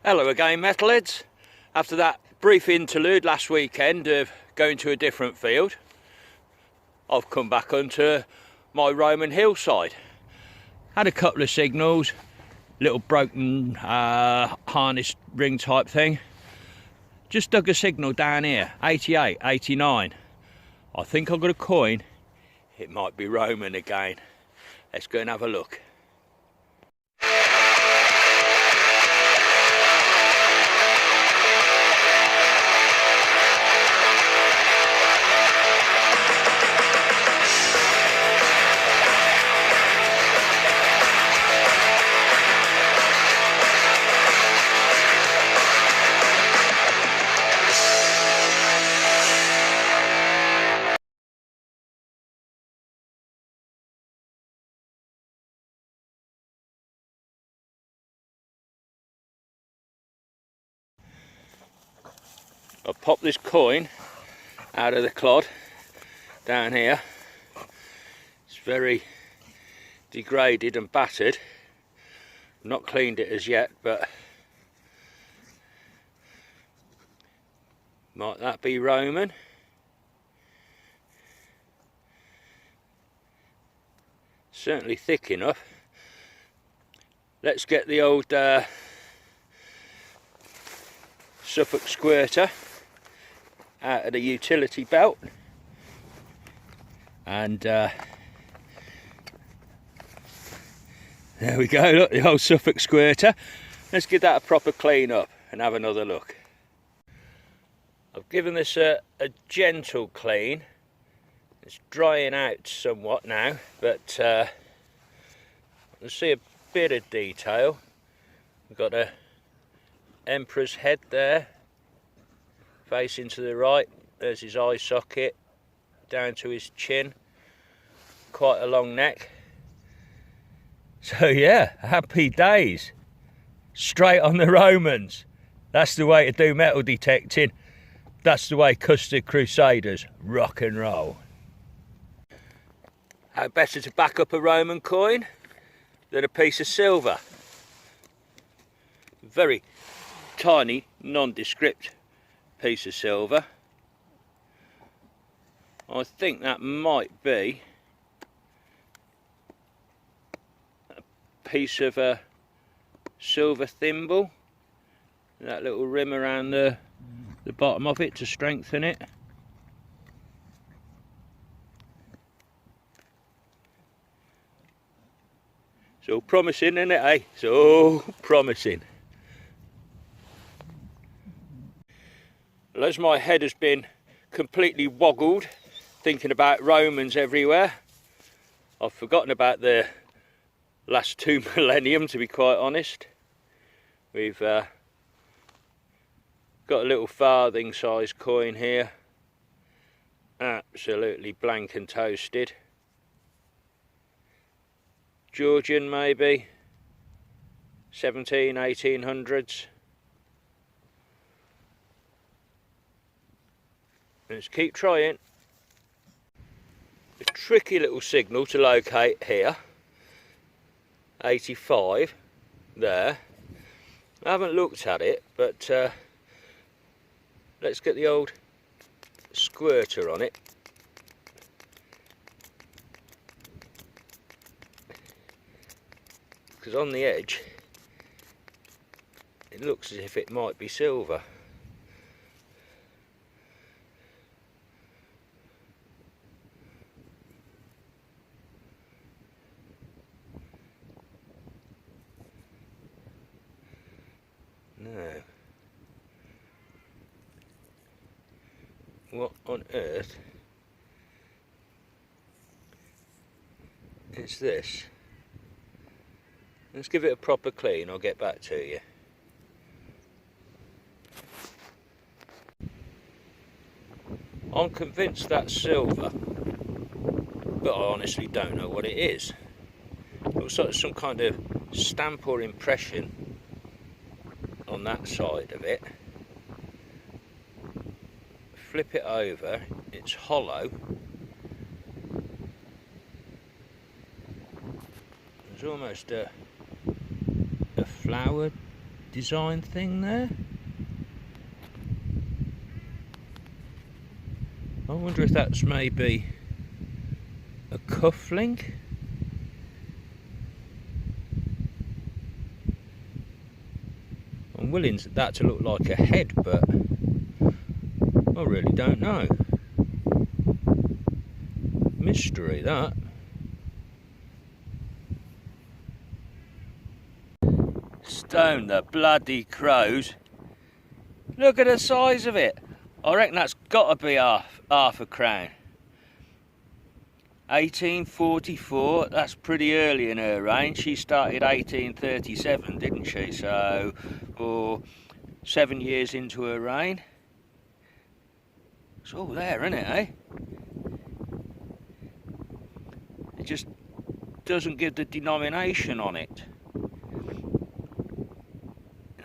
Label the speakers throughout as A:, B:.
A: Hello again, metalheads. After that brief interlude last weekend of going to a different field, I've come back onto my Roman hillside. Had a couple of signals, little broken harness ring type thing. Just dug a signal down here, 88, 89. I think I've got a coin. It might be Roman again. Let's go and have a look. I'll pop this coin out of the clod down here. It's very degraded and battered. Not cleaned it as yet, but might that be Roman? Certainly thick enough. Let's get the old Suffolk squirter out of the utility belt, and there we go, look, the old Suffolk squirter. Let's give that a proper clean up and have another look. I've given this a gentle clean. It's drying out somewhat now, but you'll see a bit of detail. We've got a emperor's head there facing to the right. There's his eye socket down to his chin, quite a long neck. So yeah, happy days, straight on the Romans. That's the way to do metal detecting. That's the way custard crusaders rock and roll. How better to back up a Roman coin than a piece of silver? Very tiny, nondescript piece of silver. I think that might be a piece of a silver thimble. That little rim around the bottom of it to strengthen it. It's all promising, isn't it, eh? It's all promising. Well, as my head has been completely woggled thinking about Romans everywhere, I've forgotten about the last 2 millennium, to be quite honest. We've got a little farthing size coin here, absolutely blank and toasted. Georgian maybe, 1800s. Let's keep trying. A tricky little signal to locate here, 85 there. I haven't looked at it, but let's get the old squirter on it. Because on the edge it looks as if it might be silver. No. What on earth is this? Let's give it a proper clean, I'll get back to you. I'm convinced that's silver, but I honestly don't know what it is. It looks like some kind of stamp or impression on that side of it. Flip it over, it's hollow. There's almost a flower design thing there. I wonder if that's maybe a cufflink. I'm willing that to look like a head, but I really don't know. Mystery, that. Stone the bloody crows. Look at the size of it. I reckon that's got to be half a crown. 1844, that's pretty early in her reign. She started 1837, didn't she? So, 7 years into her reign. It's all there, isn't it, eh? It just doesn't give the denomination on it.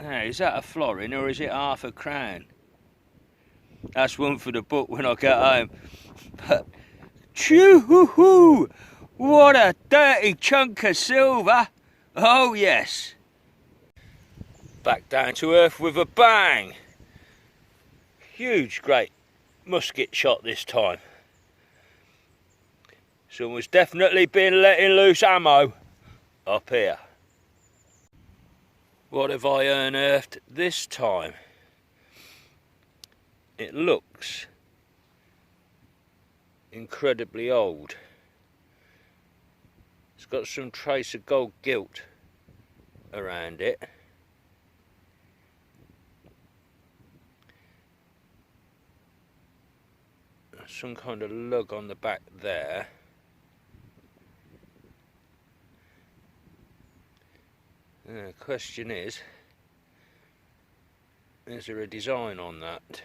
A: Now, is that a florin or is it half a crown? That's one for the book when I get home. But, choo-hoo-hoo! What a dirty chunk of silver! Oh yes! Back down to earth with a bang! Huge, great musket shot this time. Someone's definitely been letting loose ammo up here. What have I unearthed this time? It looks incredibly old. It's got some trace of gold gilt around it. Some kind of lug on the back there. The question is there a design on that?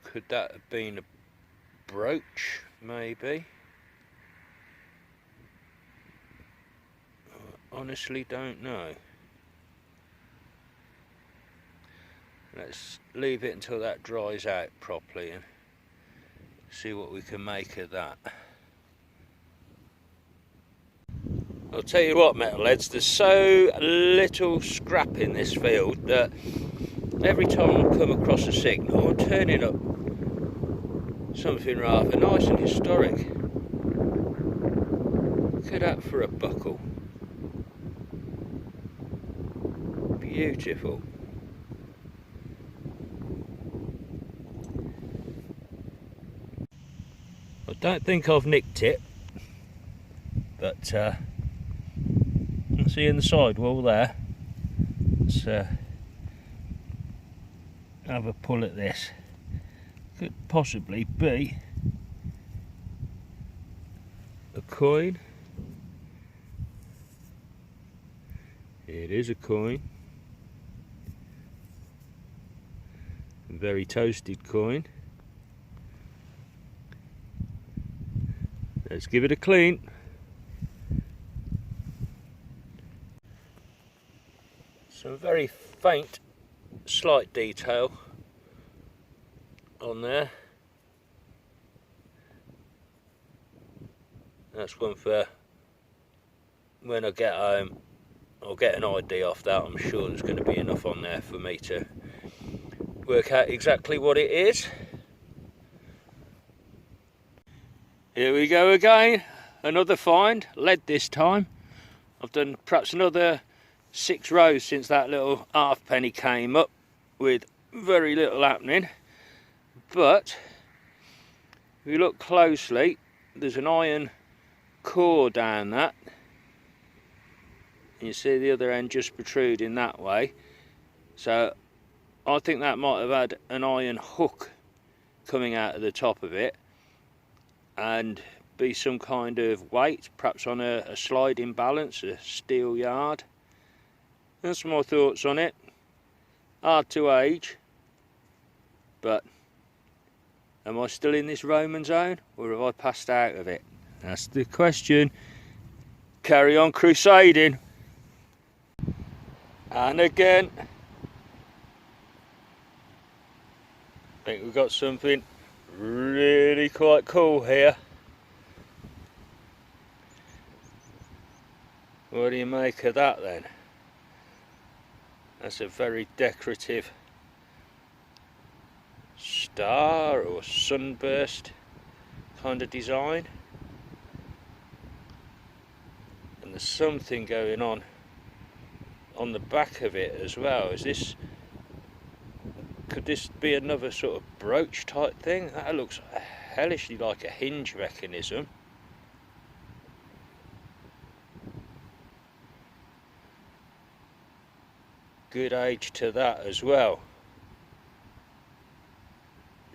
A: Could that have been a brooch, maybe? I honestly don't know. Let's leave it until that dries out properly and see what we can make of that. I'll tell you what, metalheads, there's so little scrap in this field that every time I come across a signal, I'm turning up something rather nice and historic. Look at that for a buckle. Beautiful. I don't think I've nicked it, but see in the sidewall there. Let's have a pull at this. Could possibly be a coin. It is a coin. A very toasted coin. Let's give it a clean. Some very faint, slight detail on there. That's one for when I get home. I'll get an ID off that. I'm sure there's going to be enough on there for me to work out exactly what it is. Here we go again, another find, lead this time. I've done perhaps another 6 rows since that little halfpenny came up with very little happening. But if you look closely, there's an iron core down that. You see the other end just protruding that way. So I think that might have had an iron hook coming out of the top of it and be some kind of weight, perhaps on a sliding balance, a steel yard. That's my thoughts on it. Hard to age, but am I still in this Roman zone or have I passed out of it? That's the question. Carry on crusading. And again, I think we've got something really quite cool here. What do you make of that then? That's a very decorative star or sunburst kind of design. And there's something going on the back of it as well. Could this be another sort of brooch type thing? That looks hellishly like a hinge mechanism. Good age to that as well.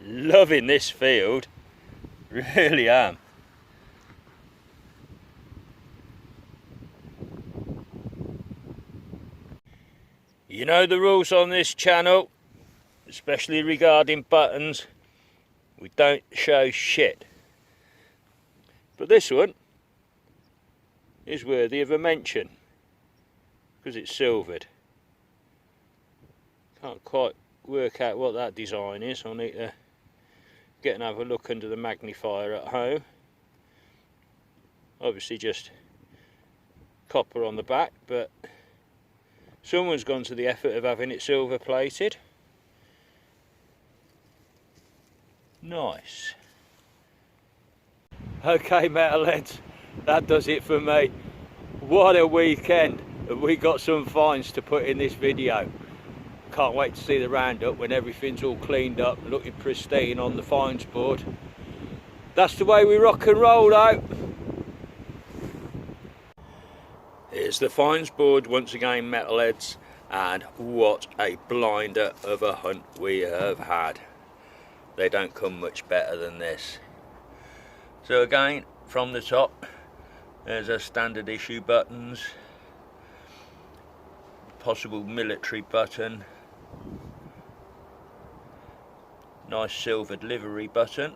A: Loving this field, really am. You know the rules on this channel, especially regarding buttons. We don't show shit. But this one is worthy of a mention because it's silvered. Can't quite work out what that design is. I'll need to get and have a look under the magnifier at home. Obviously just copper on the back, but someone's gone to the effort of having it silver plated. Nice. Okay, metalheads, that does it for me. What a weekend. We got some finds to put in this video. Can't wait to see the roundup when everything's all cleaned up, looking pristine on the finds board. That's the way we rock and roll out. Here's the finds board once again, metalheads, and what a blinder of a hunt we have had. They don't come much better than this. So again, from the top, there's our standard issue buttons, possible military button, nice silvered livery button,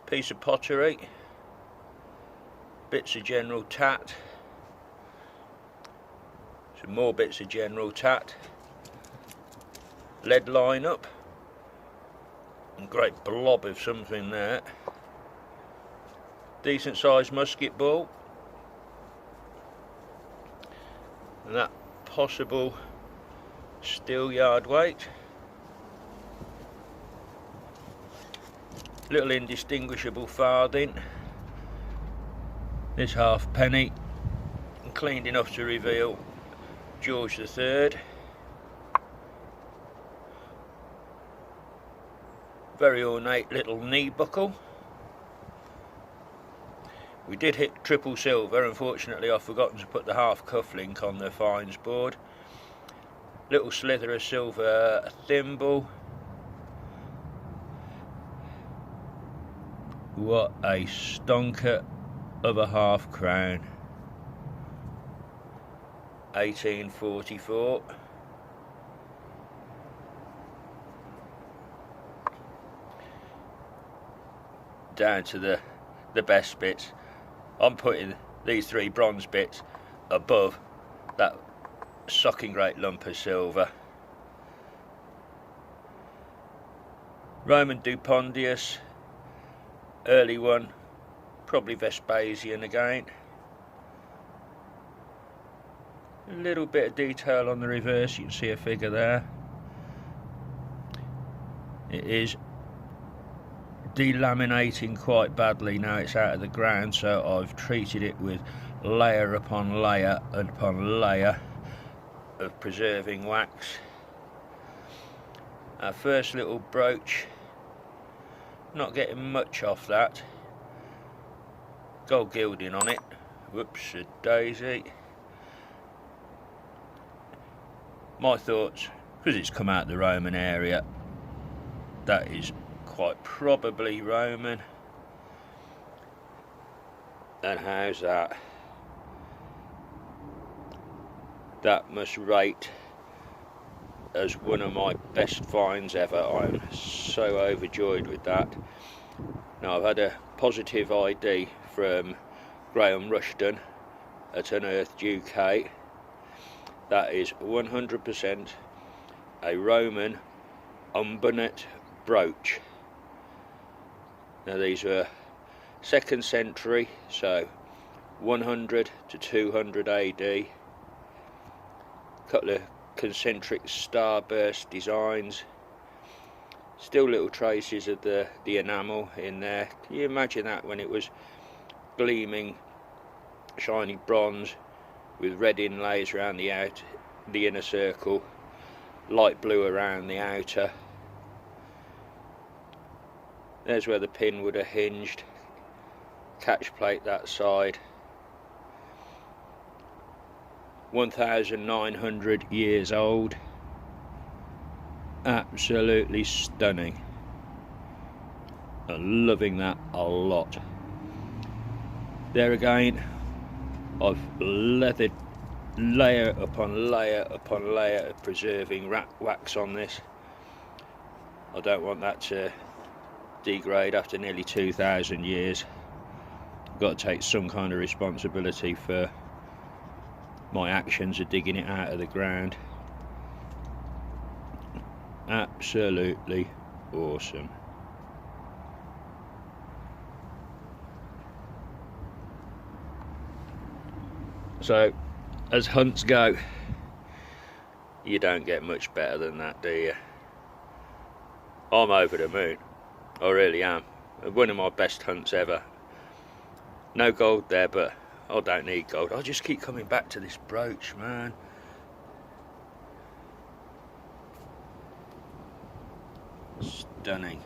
A: piece of pottery, bits of general tat, some more bits of general tat, lead line up, and great blob of something there, decent sized musket ball, and that possible steel yard weight, little indistinguishable farthing, this halfpenny, and cleaned enough to reveal George III. Very ornate little knee buckle. We did hit triple silver. Unfortunately, I've forgotten to put the half cuff link on the finds board. Little slither of silver thimble. What a stonker of a half crown. 1844. Down to the best bits. I'm putting these three bronze bits above that socking great lump of silver. Roman Dupondius, early one, probably Vespasian again. A little bit of detail on the reverse, you can see a figure there. It is delaminating quite badly now it's out of the ground, so I've treated it with layer upon layer upon layer of preserving wax. Our first little brooch, not getting much off that. Gold gilding on it. Whoops a daisy. My thoughts, because it's come out the Roman area, that is quite probably Roman. And how's that? That must rate as one of my best finds ever. I'm so overjoyed with that. Now, I've had a positive ID from Graham Rushton at Unearth UK. That is 100% a Roman umbernet brooch. Now, these were 2nd century, so 100 to 200 AD. Couple of concentric starburst designs. Still little traces of the enamel in there. Can you imagine that, when it was gleaming shiny bronze with red inlays around the inner circle, light blue around the outer. There's where the pin would have hinged. Catch plate that side. 1,900 years old. Absolutely stunning. I'm loving that a lot. There again, I've leathered layer upon layer upon layer of preserving wax on this. I don't want that to degrade after nearly 2,000 years. I've got to take some kind of responsibility for my actions of digging it out of the ground. Absolutely awesome. So, as hunts go, you don't get much better than that, do you? I'm over the moon. I really am. One of my best hunts ever. No gold there, but I don't need gold. I just keep coming back to this brooch, man. Stunning.